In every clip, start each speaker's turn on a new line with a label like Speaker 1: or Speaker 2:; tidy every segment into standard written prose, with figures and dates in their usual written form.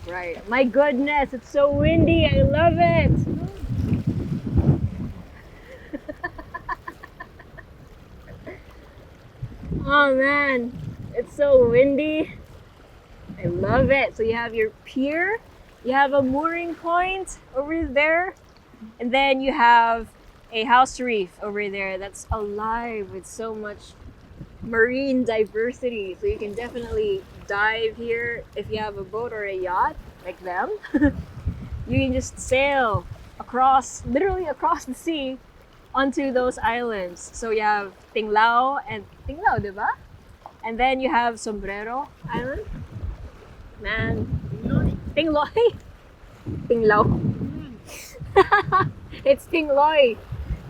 Speaker 1: Right. My goodness, it's so windy. I love it. Oh man, it's so windy. I love it. So you have your pier, you have a mooring point over there, and then you have a house reef over there that's alive with so much marine diversity. So you can definitely dive here if you have a boat or a yacht like them. You can just sail across, literally across the sea onto those islands. So you have Tinglao and Tinglao, diba? And then you have Sombrero Island. Man, Tingloy. Tinglao. It's Tingloy.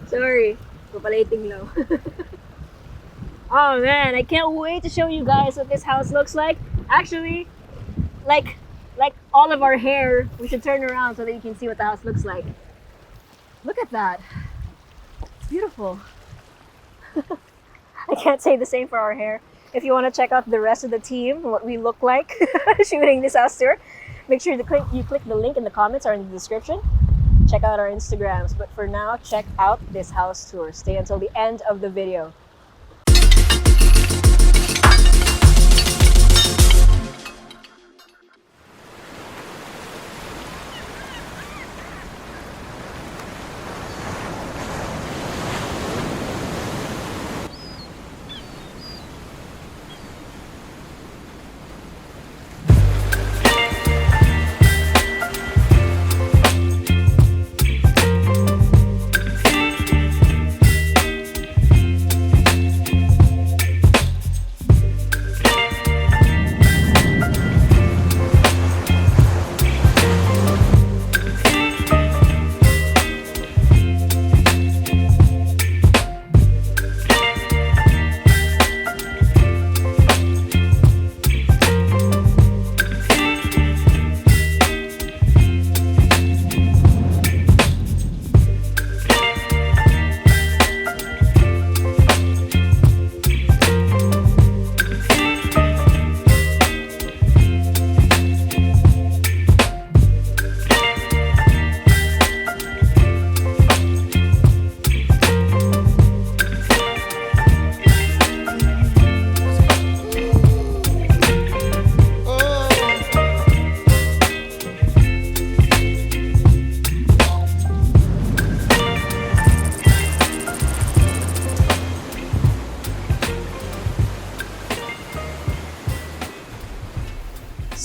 Speaker 1: Sorry. Ito pala yung Tinglao. Oh man, I can't wait to show you guys what this house looks like. Actually, like all of our hair, we should turn around so that you can see what the house looks like. Look at that. It's beautiful. I can't say the same for our hair. If you want to check out the rest of the team, what we look like shooting this house tour, make sure you click the link in the comments or in the description. Check out our Instagrams. But for now, check out this house tour. Stay until the end of the video.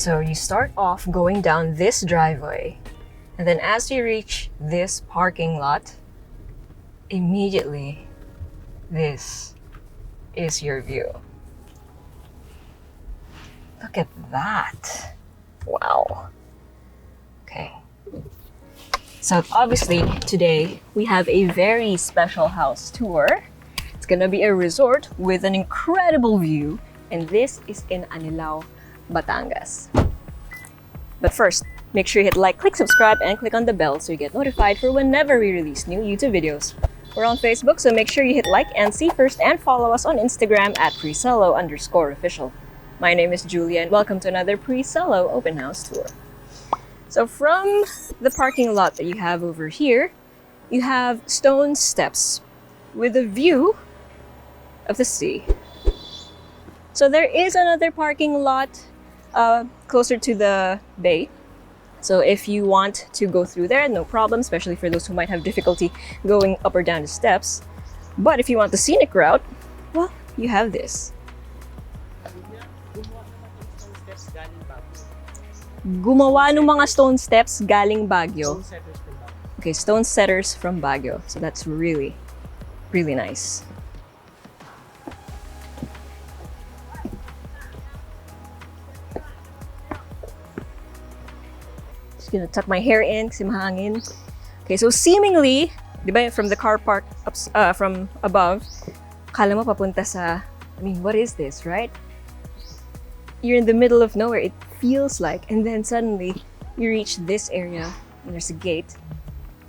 Speaker 1: So you start off going down this driveway, and then as you reach this parking lot, immediately this is your view. Look at that. Wow. Okay. So obviously today we have a very special house tour. It's gonna be a resort with an incredible view, and this is in Anilao, Batangas. But first, make sure you hit like, click subscribe, and click on the bell so you get notified for whenever we release new YouTube videos. We're on Facebook, so make sure you hit like and see first, and follow us on Instagram at Presello_official. My name is Julia, and welcome to another Presello open house tour. So from the parking lot that you have over here, you have stone steps with a view of the sea. So there is another parking lot closer to the bay. So if you want to go through there, no problem, especially for those who might have difficulty going up or down the steps. But if you want the scenic route, well, you have this. Gumawa ng mga stone steps galing Baguio. Okay, stone setters from Baguio. So that's really, really nice. Gonna tuck my hair in kasi mahangin. Okay, so seemingly, di ba, from the car park from above, kala mo papunta sa, I mean, what is this, right? You're in the middle of nowhere, it feels like, and then suddenly you reach this area and there's a gate.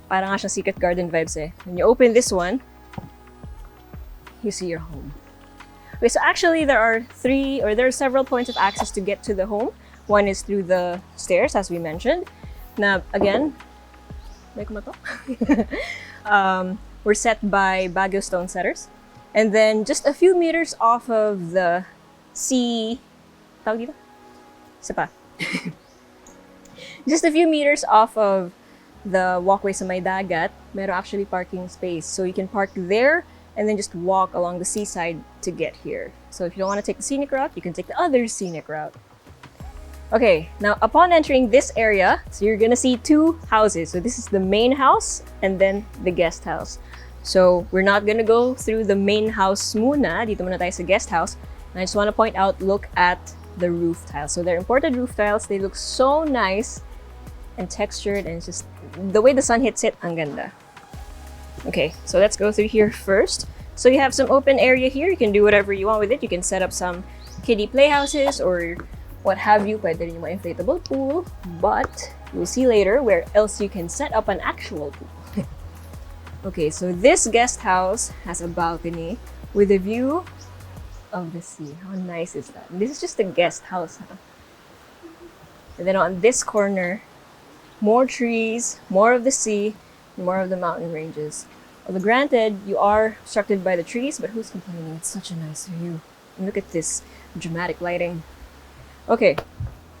Speaker 1: Parang nga siyang Secret Garden vibes eh. When you open this one, you see your home. Okay, so actually there are several points of access to get to the home. One is through the stairs, as we mentioned. Now, again, we're set by Baguio stone setters. And then just a few meters off of the sea, tawag dito? Isa pa. Just a few meters off of the walkway sa may dagat, meron actually parking space. So you can park there and then just walk along the seaside to get here. So if you don't want to take the scenic route, you can take the other scenic route. Okay, now upon entering this area, so you're gonna see two houses. So this is the main house and then the guest house. So we're not gonna go through the main house muna. Dito muna tayo sa guest house. And I just want to point out, look at the roof tiles. So they're imported roof tiles. They look so nice and textured, and it's just the way the sun hits it, ang ganda. Okay, so let's go through here first. So you have some open area here. You can do whatever you want with it. You can set up some kiddie playhouses or what have you. Pwede rin yung mga inflatable pool, but you'll see later where else you can set up an actual pool. Okay, so this guest house has a balcony with a view of the sea. How nice is that? And this is just a guest house. Huh? And then on this corner, more trees, more of the sea, more of the mountain ranges. Although granted, you are obstructed by the trees, but who's complaining? It's such a nice view. And look at this dramatic lighting. Okay,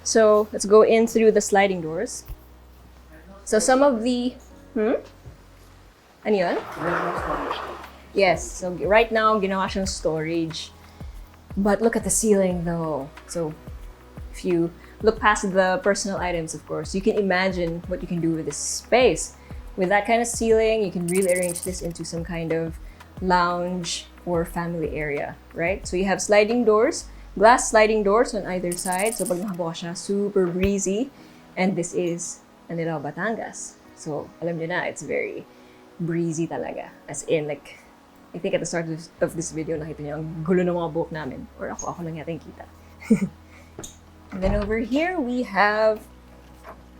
Speaker 1: so let's go in through the sliding doors. So some of the... Ano yun? Yes, so right now, ginawa siyang storage. But look at the ceiling though. So if you look past the personal items, of course, you can imagine what you can do with this space. With that kind of ceiling, you can really arrange this into some kind of lounge or family area, right? So you have sliding doors, glass sliding doors on either side. So pag nakabuka siya, super breezy. And this is Anilao, Batangas. So alam niyo na, it's very breezy talaga. As in, like, I think at the start of this video, nakita niyo ang gulo ng mga buhok namin. Or ako lang yata yung kita. And then over here, we have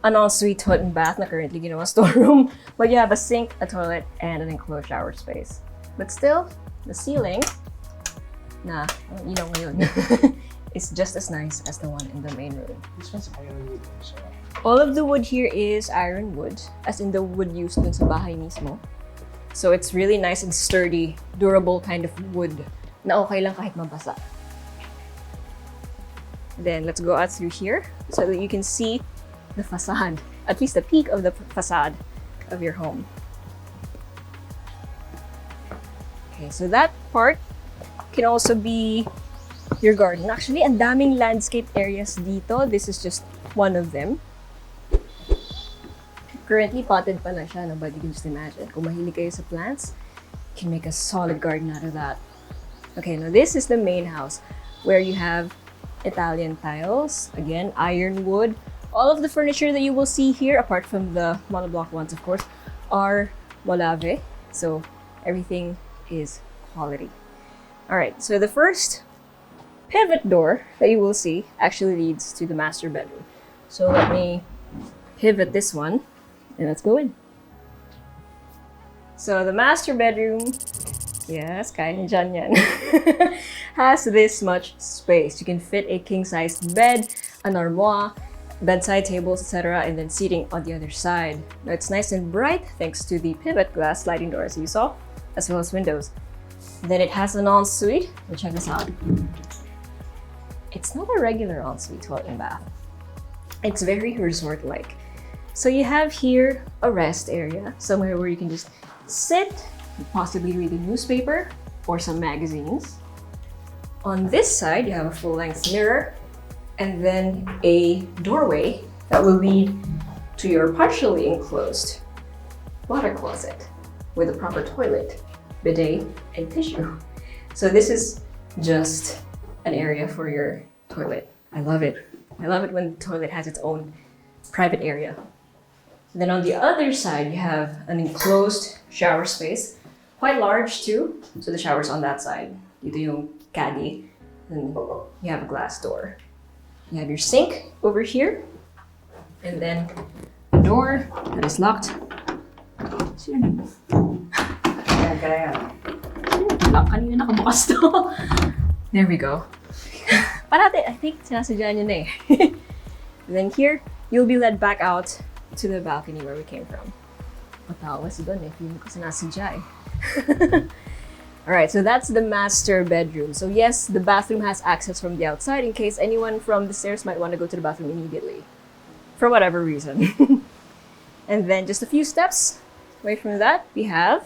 Speaker 1: an ensuite hot and bath na currently ginawa storeroom. But you have a sink, a toilet, and an enclosed shower space. But still, the ceiling, ilaw ngayon, is just as nice as the one in the main room.
Speaker 2: This one's ironwood also.
Speaker 1: All of the wood here is ironwood, as in the wood used dun sa bahay mismo. So it's really nice and sturdy, durable kind of wood na okay lang kahit mabasa. Then let's go out through here so that you can see the facade, at least the peak of the facade of your home. Okay, so that part can also be your garden. Actually, ang daming landscape areas dito. This is just one of them. Currently potted pa lang siya, no? But you can just imagine, kung mahilig kayo sa plants, you can make a solid garden out of that. Okay, now this is the main house where you have Italian tiles, again, ironwood. All of the furniture that you will see here, apart from the monoblock ones, of course, are Molave. So everything is quality. All right, so the first pivot door that you will see actually leads to the master bedroom. So let me pivot this one and let's go in. So the master bedroom, yes, kaya ni Jan yan, has this much space. You can fit a king-sized bed, an armoire, bedside tables, etc., and then seating on the other side. Now it's nice and bright thanks to the pivot glass sliding doors you saw, as well as windows. Then it has an ensuite. Well, check this out. It's not a regular ensuite toilet and bath. It's very resort-like. So you have here a rest area, somewhere where you can just sit, possibly read a newspaper or some magazines. On this side, you have a full-length mirror and then a doorway that will lead to your partially enclosed water closet with a proper toilet, bidet, and tissue. So this is just an area for your toilet. I love it. I love it when the toilet has its own private area. Then on the other side, you have an enclosed shower space, quite large too. So the shower's on that side. Dito yung caddy, and you have a glass door. You have your sink over here, and then a door that is locked. Kanina nakabukas to. There we go. Parate, I think sinasadya niyo na eh. Then here, you'll be led back out to the balcony where we came from. Matawa si Don eh, feeling ko sinasadya eh. Alright, so that's the master bedroom. So yes, the bathroom has access from the outside in case anyone from the stairs might want to go to the bathroom immediately. For whatever reason. And then just a few steps away from that, we have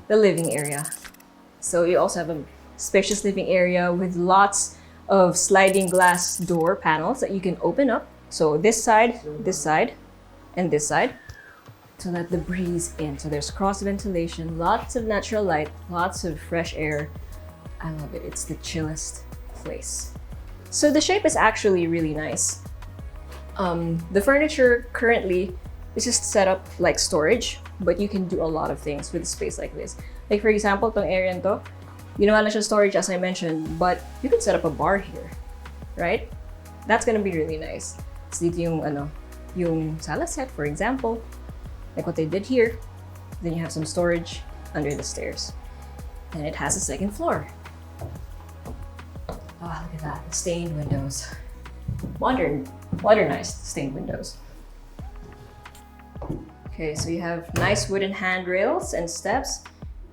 Speaker 1: the living area. So you also have a spacious living area with lots of sliding glass door panels that you can open up. So this side, and this side, to let the breeze in. So there's cross ventilation, lots of natural light, lots of fresh air. I love it. It's the chillest place. So the shape is actually really nice. The furniture currently is just set up like storage, but you can do a lot of things with a space like this. Like for example, tong area nito, ginawa na siya storage as I mentioned, but you can set up a bar here, right? That's gonna be really nice. So dito yung sala set, for example, like what they did here. Then you have some storage under the stairs. And it has a second floor. Oh, look at that, stained windows. Modernized stained windows. Okay, so you have nice wooden handrails and steps.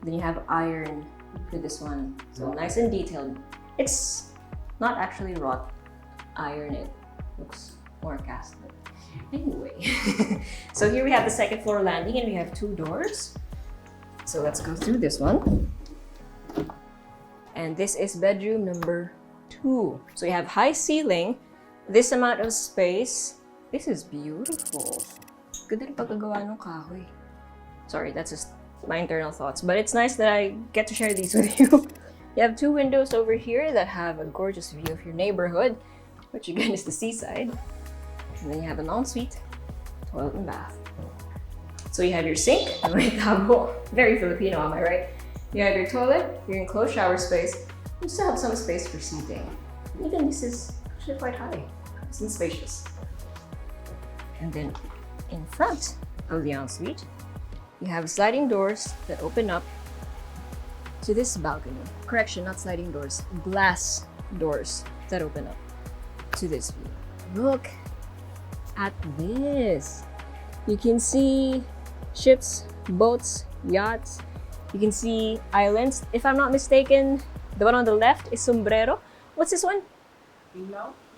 Speaker 1: Then you have iron for this one. So nice and detailed. It's not actually wrought iron, it looks more cast. Anyway, so here we have the second floor landing and we have 2 doors. So let's go through this one. And this is bedroom number 2. So you have high ceiling, this amount of space. This is beautiful. Ganda rin pagkagawa ng kahoy. Sorry, that's just my internal thoughts. But it's nice that I get to share these with you. You have 2 windows over here that have a gorgeous view of your neighborhood, which again is the seaside. And then you have an ensuite, toilet and bath. So you have your sink, very Filipino, am I right? You have your toilet, your enclosed shower space. You still have some space for seating. Even this is actually quite high. It's spacious. And then in front of the ensuite, you have sliding doors that open up to this balcony. Correction, not sliding doors, glass doors that open up to this view. Look at this. You can see ships, boats, yachts. You can see islands. If I'm not mistaken, the one on the left is Sombrero. What's this one?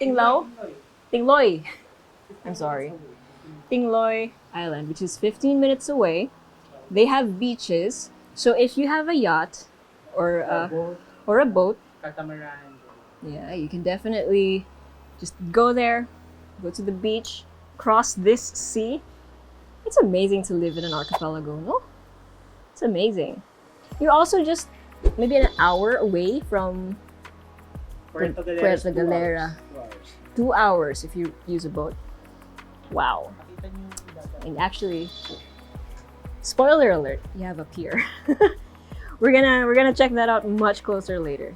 Speaker 1: Tinglao? Tingloy. I'm sorry. Tingloy Island, which is 15 minutes away. They have beaches. So if you have a yacht or a boat,
Speaker 2: Catamaran.
Speaker 1: yeah, you can definitely just go there, go to the beach, cross this sea. It's amazing to live in an archipelago, no? It's amazing. You're also just maybe an hour away from Puerto Galera. 2 hours if you use a boat. Wow. And actually, spoiler alert, you have a pier. we're gonna check that out much closer later.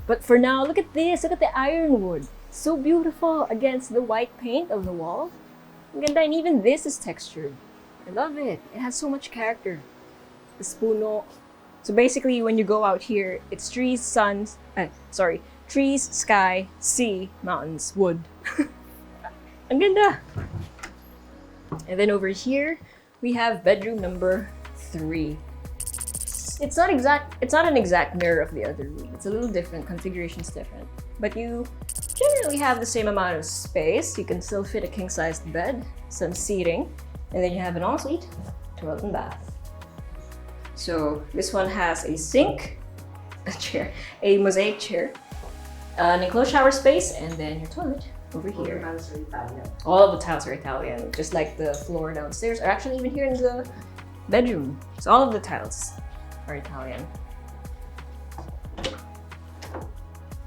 Speaker 1: But for now, look at this. Look at the ironwood. So beautiful against the white paint of the wall. Ang ganda, and even this is textured. I love it. It has so much character. The puno. So basically, when you go out here, it's trees, trees, sky, sea, mountains, wood. Ang ganda. And then over here, we have bedroom number 3. It's not an exact mirror of the other room. It's a little different, configuration's different. But you generally have the same amount of space. You can still fit a king-sized bed, some seating, and then you have an ensuite, toilet and bath. So this one has a sink, a chair, a mosaic chair, an enclosed shower space, and then your toilet over here. All of the tiles are Italian, just like the floor downstairs, or actually even here in the bedroom. So all of the tiles are Italian.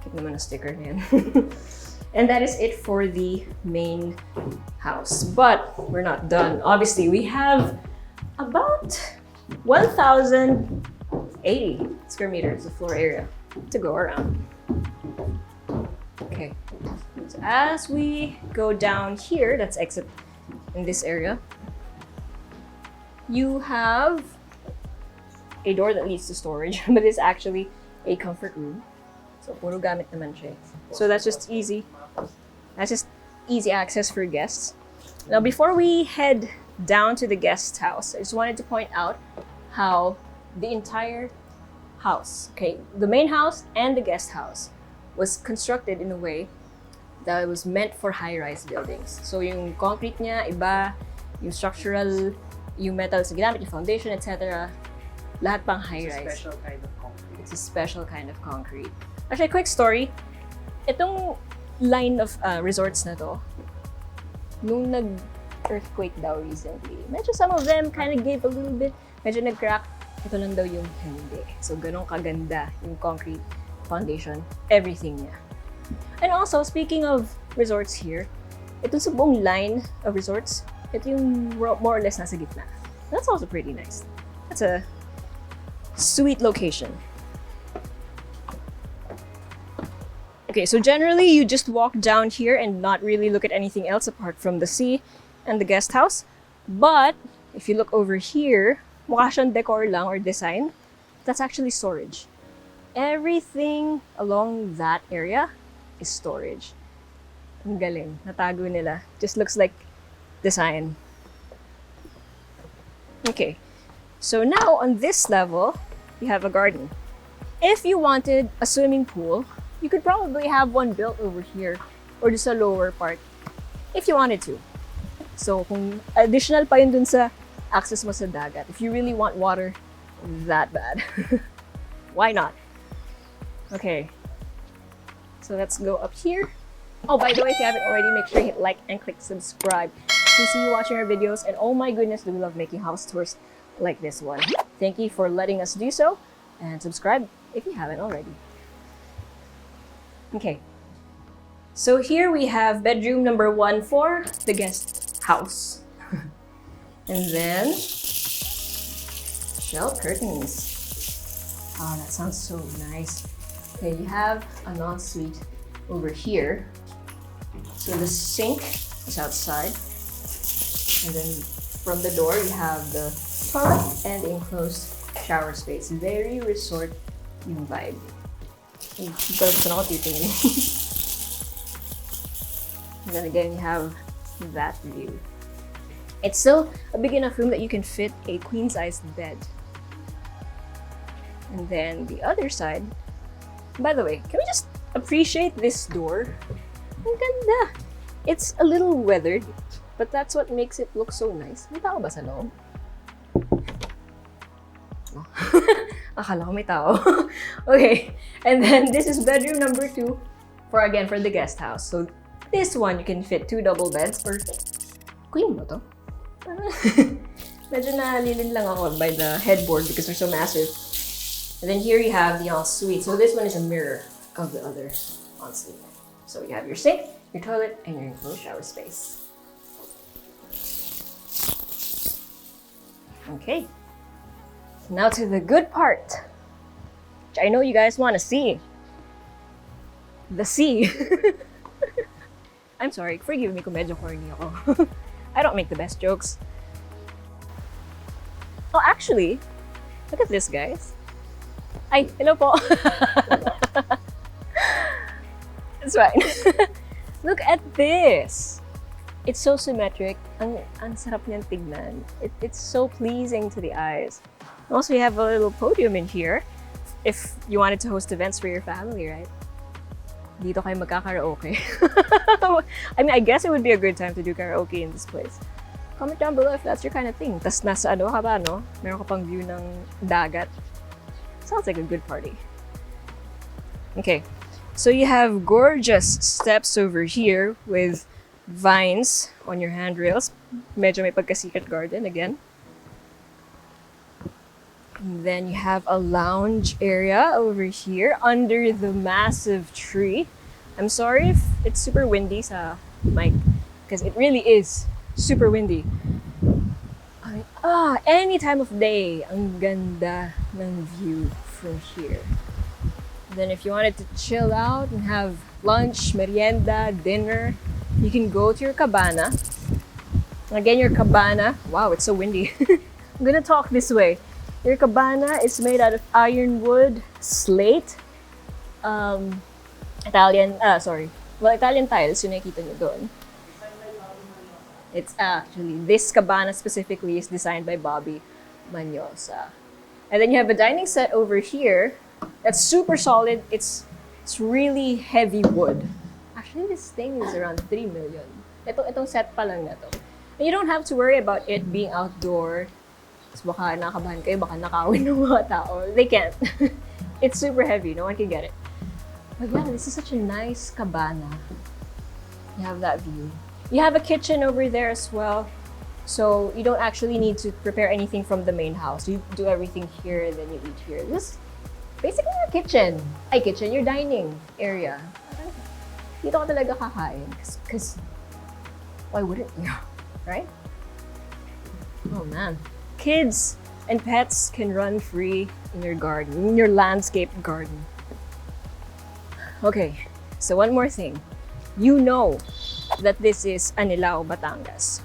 Speaker 1: Give them a sticker, man. And that is it for the main house. But we're not done. Obviously, we have about 1,080 square meters of floor area to go around. Okay, so as we go down here, let's exit in this area. You have a door that leads to storage, but it's actually a comfort room. So puro gamit naman siya. So that's just easy. That's just easy access for guests. Now, before we head down to the guest house, I just wanted to point out how the entire house, okay, the main house and the guest house, was constructed in a way that it was meant for high-rise buildings. So yung concrete niya, iba, yung structural, yung metal sa ginamit, yung foundation, etc. Lahat pang high-rise.
Speaker 2: It's a special kind of concrete.
Speaker 1: It's a special kind of concrete. Actually, quick story. Itong line of resorts na to, nung nag-earthquake daw recently, medyo some of them kind of gave a little bit, medyo nag-crack. Ito lang daw yung hindi. So, ganun kaganda yung concrete foundation, everything niya. And also, speaking of resorts here, ito sa buong line of resorts, ito yung more or less nasa gitna. That's also pretty nice. That's a sweet location. Okay, so generally you just walk down here and not really look at anything else apart from the sea and the guest house. But if you look over here, mukha siyang decor lang or design. That's actually storage. Everything along that area is storage. Ang galing. Natago nila. Just looks like design. Okay. So now on this level, you have a garden. If you wanted a swimming pool, you could probably have one built over here or just a lower part if you wanted to. So kung additional pa yun dun sa access mo sa dagat, if you really want water that bad, why not? Okay. So let's go up here. Oh, by the way, if you haven't already, make sure you hit like and click subscribe. We see you watching our videos, and oh my goodness, do we love making house tours like this one. Thank you for letting us do so, and subscribe if you haven't already. Okay, so here we have bedroom number 1 for the guest house. And then, shelf curtains. Oh, that sounds so nice. Okay, you have an ensuite over here. So the sink is outside. And then from the door, you have the toilet and enclosed shower space. Very resort yung vibe. And then again, you have that view. It's still a big enough room that you can fit a queen-sized bed. And then the other side, by the way, can we just appreciate this door? Ang ganda! It's a little weathered, but that's what makes it look so nice. May tao ba sa loob? No. Akala ko may tao. Okay, and then this is bedroom number 2 for the guest house. So this one, you can fit 2 double beds or queen ba to? Medyo nalilin lang ako by the headboard because they're so massive. And then here you have the ensuite. So this one is a mirror of the other ensuite. So you have your sink, your toilet, and your enclosed shower space. Okay. Now to the good part, which I know you guys want to see. The sea. I'm sorry, forgive me kung medyo corny ako. I don't make the best jokes. Oh, actually, look at this, guys. Ay, hello po. It's fine. Look at this. It's so symmetric. Ang sarap niyang tignan. It's so pleasing to the eyes. Also, you have a little podium in here if you wanted to host events for your family, right? Dito kayo magkakaraoke. I mean, I guess it would be a good time to do karaoke in this place. Comment down below if that's your kind of thing. Tas nasa ano ka ba, no? Meron ka pang view ng dagat. Sounds like a good party. Okay, so you have gorgeous steps over here with vines on your handrails. Medyo may pagka-secret garden again. And then you have a lounge area over here under the massive tree. I'm sorry if it's super windy sa mic, because it really is super windy. Any time of day, ang ganda ng view from here. And then if you wanted to chill out and have lunch, merienda, dinner, you can go to your cabana. Again, your cabana, wow, it's so windy. I'm gonna talk this way. Your cabana is made out of ironwood, slate, Italian tiles, yung nakikita nyo doon. It's actually, this cabana specifically is designed by Bobby Manyosa. And then you have a dining set over here that's super solid. It's really heavy wood. Actually, this thing is around 3 million. Itong set pa lang na to. And you don't have to worry about it being outdoor. So baka nakabahan kayo, baka nakawin ng mga tao. They can't. It's super heavy. No one can get it. But yeah, this is such a nice cabana. You have that view. You have a kitchen over there as well. So you don't actually need to prepare anything from the main house. You do everything here and then you eat here. This is basically your kitchen. Your dining area. Dito ka talaga kakain. Because why wouldn't you? Right? Oh man. Kids and pets can run free in your garden, in your landscape garden. Okay, so one more thing. You know that this is Anilao, Batangas.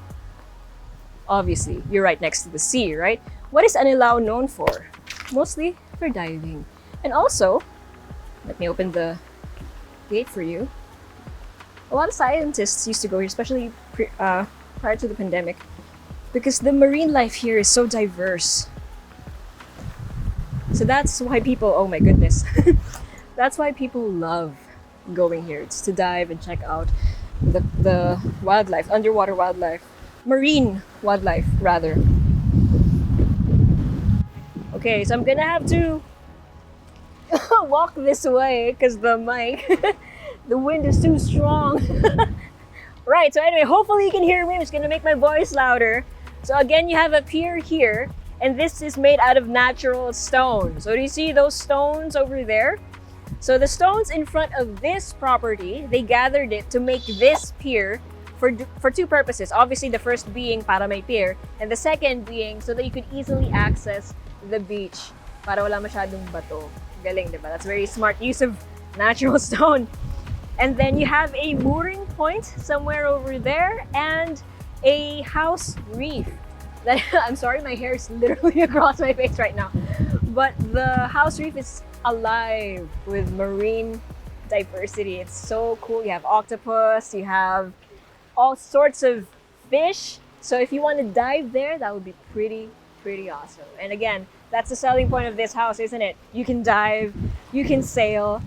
Speaker 1: Obviously, you're right next to the sea, right? What is Anilao known for? Mostly for diving. And also, let me open the gate for you. A lot of scientists used to go here, especially prior to the pandemic, because the marine life here is so diverse. So that's why people, oh my goodness, that's why people love going here. It's to dive and check out the wildlife, underwater wildlife, marine wildlife rather. Okay, so I'm gonna have to walk this way because the mic, the wind is too strong. Right, so anyway, hopefully you can hear me. I'm just gonna make my voice louder. So again, you have a pier here, and this is made out of natural stone. So do you see those stones over there? So the stones in front of this property, they gathered it to make this pier for two purposes. Obviously, the first being para may pier, and the second being so that you could easily access the beach para wala masyadong bato. Galing, diba? That's very smart use of natural stone. And then you have a mooring point somewhere over there and a house reef. That I'm sorry, my hair is literally across my face right now. But the house reef is alive with marine diversity. It's so cool. You have octopus, you have all sorts of fish. So if you want to dive there, that would be pretty awesome. And again, that's the selling point of this house, isn't it? You can dive, you can sail,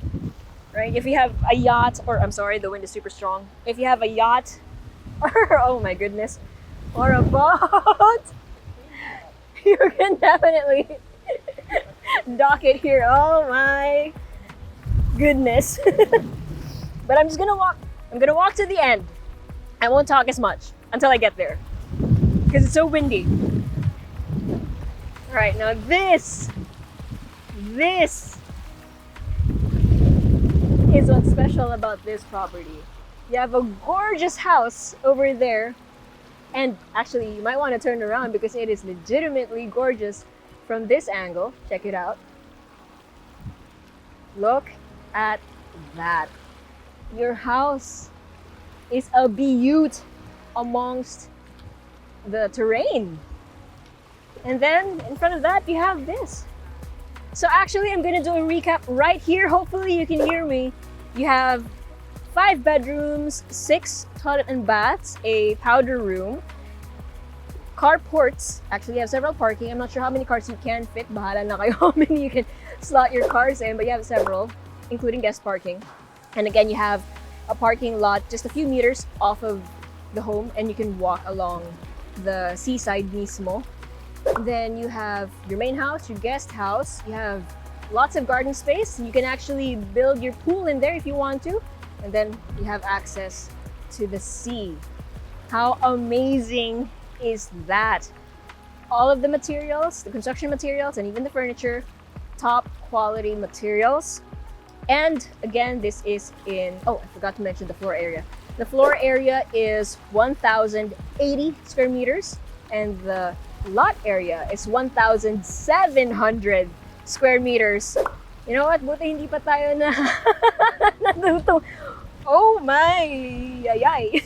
Speaker 1: right? If you have a yacht, or I'm sorry, the wind is super strong. If you have a yacht, or oh my goodness, or a boat, you can definitely dock it here. Oh my goodness. But I'm gonna walk to the end. I won't talk as much until I get there because it's so windy. All right, now this is what's special about this property. You have a gorgeous house over there, and actually you might want to turn around because it is legitimately gorgeous from this angle. Check it out. Look at that. Your house is a beaut amongst the terrain. And then in front of that, you have this. So actually, I'm gonna do a recap right here. Hopefully you can hear me. You have 5 bedrooms, 6 toilet and baths, a powder room, carports. Actually, you have several parking. I'm not sure how many cars you can fit. Bahala na kayo how many you can slot your cars in, but you have several, including guest parking. And again, you have a parking lot just a few meters off of the home, and you can walk along the seaside mismo. Then you have your main house, your guest house. You have lots of garden space. You can actually build your pool in there if you want to. And then you have access to the sea. How amazing is that? All of the materials, the construction materials, and even the furniture, top quality materials. And again, this is in, oh, I forgot to mention the floor area. The floor area is 1,080 square meters, and the lot area is 1,700 square meters. You know what? Buti hindi pa tayo na natuto. Oh my! Ay.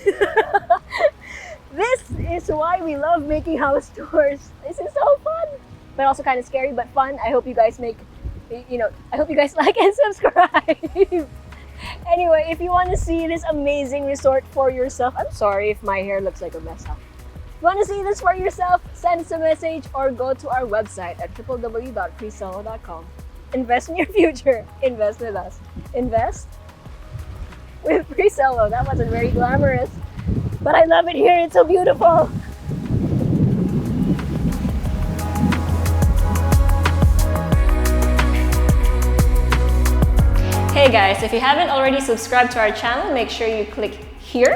Speaker 1: This is why we love making house tours. This is so fun, but also kind of scary, but fun. I hope you guys I hope you guys like and subscribe. Anyway, if you want to see this amazing resort for yourself, I'm sorry if my hair looks like a mess up. If you want to see this for yourself, send us a message or go to our website at www.presello.com. Invest in your future. Invest with us. Invest with Presello. That wasn't very glamorous, but I love it here. It's so beautiful. Hey guys, if you haven't already subscribed to our channel, make sure you click here.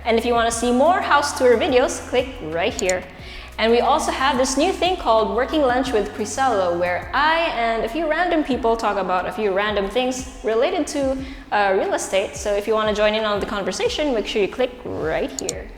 Speaker 1: And if you want to see more house tour videos, click right here. And we also have this new thing called Working Lunch with Presello, where I and a few random people talk about a few random things related to real estate. So if you want to join in on the conversation, make sure you click right here.